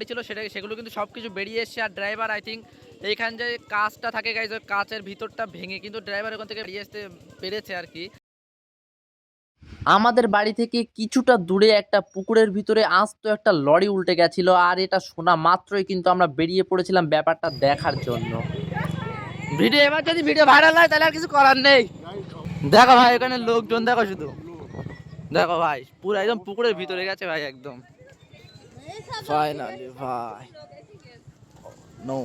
ছিল সেগুলো কিন্তু সবকিছু বেরিয়ে এসছে। আর ড্রাইভার আই থিঙ্ক এইখান যে কাঁচটা থাকে গাইজ, ওই কাঁচের ভিতরটা ভেঙে কিন্তু ড্রাইভার ওখান থেকে বেরিয়ে আসতে পেরেছে আর কি। আমাদের বাড়ি থেকে কিছুটা দূরে একটা পুকুরের ভিতরে আস্ত একটা লরি উল্টে গেছিল, আর এটা শোনা মাত্রই কিন্তু আমরা বেরিয়ে পড়েছিলাম ব্যাপারটা দেখার জন্য। এবার যদি ভিডিও ভাইরাল হয় তাহলে আর কিছু করার নেই। দেখো ভাই এখানে লোকজন দেখো, শুধু দেখো ভাই পুরো একদম পুকুরের ভিতরে গেছে ভাই একদম। ফাইনালি ভাই নো,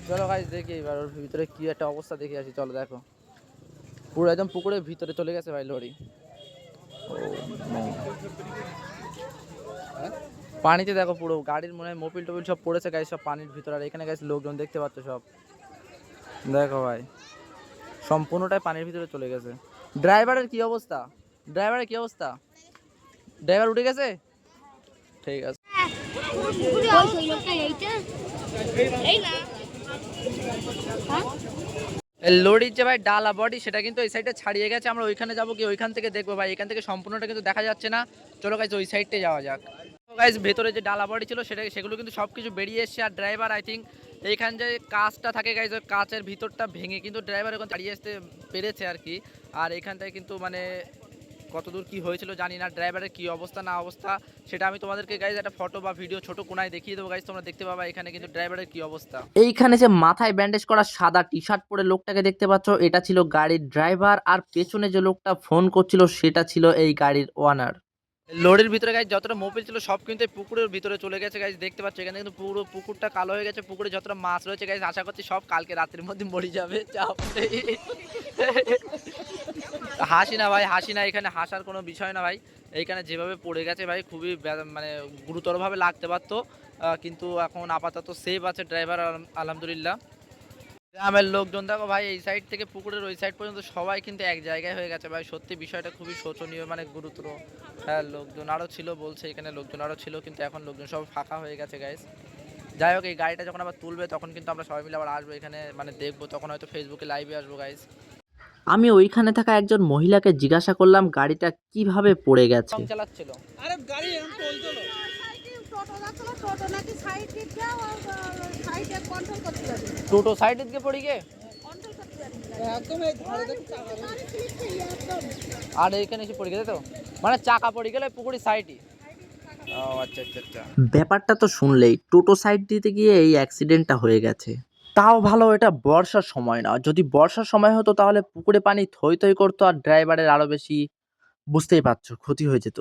চলো গাইস দেখি এবার ওর ভিতরে কি একটা অবস্থা দেখে আসি। চলো দেখো পুরো একদম পুকুরের ভিতরে চলে গেছে ভাই লরি। পানিতে দেখো পুরো গাড়ির মনে হয় মোবিল টোবিল সব পড়েছে গাইস, সব পানির ভিতরে। আর এখানে গাইস লোকজন দেখতে পাচ্ছ সব, দেখো ভাই সম্পূর্ণটাই পানির ভিতরে চলে গেছে। ড্রাইভারের কি অবস্থা, ড্রাইভারের কি অবস্থা? ড্রাইভার উঠে গেছে? ঠিক আছে। লরির যে ভাই ডালা বডি সেটা কিন্তু এই সাইডে ছাড়িয়ে গেছে। আমরা ওইখানে যাবো কি ওইখান থেকে দেখবো ভাই, এখান থেকে সম্পূর্ণটা কিন্তু দেখা যাচ্ছে না। চলো গাইজ ওই সাইডে যাওয়া যাক। গাইজ ভেতরে যে ডালা বডি ছিল সেগুলো কিন্তু সবকিছু বেরিয়ে এসছে। আর ড্রাইভার আই থিঙ্ক এইখান যে কাঁচটা থাকে গাইজ, ওই কাঁচের ভিতরটা ভেঙে কিন্তু ড্রাইভার ওখানে ছাড়িয়ে আসতে পেরেছে আর কি। আর এখানটায় কিন্তু মানে কতদূর কি হয়েছিল জানি না, ড্রাইভারের কি অবস্থা না অবস্থা সেটা আমি তোমাদেরকে গাইজ একটা ফটো বা ভিডিও ছোট কোনায় দেখিয়ে দেবো গাইজ, তোমরা দেখতে পাবা এখানে কিন্তু ড্রাইভারের কি অবস্থা। এইখানে যে মাথায় ব্যান্ডেজ করা সাদা টি শার্ট পরে লোকটাকে দেখতে পাচ্ছ, এটা ছিল গাড়ির ড্রাইভার। আর পেছনে যে লোকটা ফোন করছিল সেটা ছিল এই গাড়ির ওনার। লরির ভিতরে গাইজ যতটা মোবিল ছিল সব কিন্তু পুকুরের ভিতরে চলে গেছে গাইজ, দেখতে পাচ্ছ এখানে কিন্তু পুরো পুকুরটা কালো হয়ে গেছে। পুকুরে যতটা মাছ রয়েছে গাইজ আশা করছি সব কালকে রাতের মধ্যে মরে যাবে। চাপ নেই। হাসি না ভাই, হাসি না, এখানে হাসার কোনো বিষয় না ভাই। এইখানে যেভাবে পড়ে গেছে ভাই খুবই মানে গুরুতরভাবে লাগতে পারতো, কিন্তু এখন আপাতত সেভ আছে ড্রাইভার আলহামদুলিল্লাহ। গ্রামের লোকজন দেখো ভাই এই সাইড থেকে পুকুরের ওই সাইড পর্যন্ত সবাই কিন্তু এক জায়গায় হয়ে গেছে ভাই। সত্যি বিষয়টা খুবই শোচনীয়, মানে গুরুতর। হ্যাঁ লোকজন আরও ছিল বলছে, এখানে লোকজন আরও ছিল কিন্তু এখন লোকজন সব ফাঁকা হয়ে গেছে গাইস। যাই হোক এই গাড়িটা যখন আবার তুলবে তখন কিন্তু আমরা সবাই মিলে আবার আসবো এখানে, মানে দেখবো, তখন হয়তো ফেসবুকে লাইভে আসবো গাইস। আমি ওইখানে থাকা একজন মহিলাকে জিজ্ঞাসা করলাম গাড়িটা কিভাবে পড়ে গেছে। চালাচ্ছিল আরে গাড়ি এরকম চলছিল, টোটো নাকি সাইড দিক যাও আর সাইডে কন্ট্রোল করতে যাবে, টোটো সাইডের দিকে পড়ে গিয়ে কন্ট্রোল করতে যাবে একদম এই ধারে দেখো চাকা একদম। আর এইখানে এসে পড়ে গেছে তো, মানে চাকা পড়ে গেলে পুকুরের সাইডই। ও আচ্ছা আচ্ছা আচ্ছা। ব্যাপারটা তো শুনলেই, টোটো সাইড দিতে গিয়ে এই অ্যাক্সিডেন্টটা হয়ে গেছে। তাও ভালো এটা বর্ষার সময় না, যদি বর্ষার সময় হতো তাহলে পুকুরে পানি থই থই করতো আর ড্রাইভারের আরো বেশি, বুঝতেই পারছো, ক্ষতি হয়ে যেত।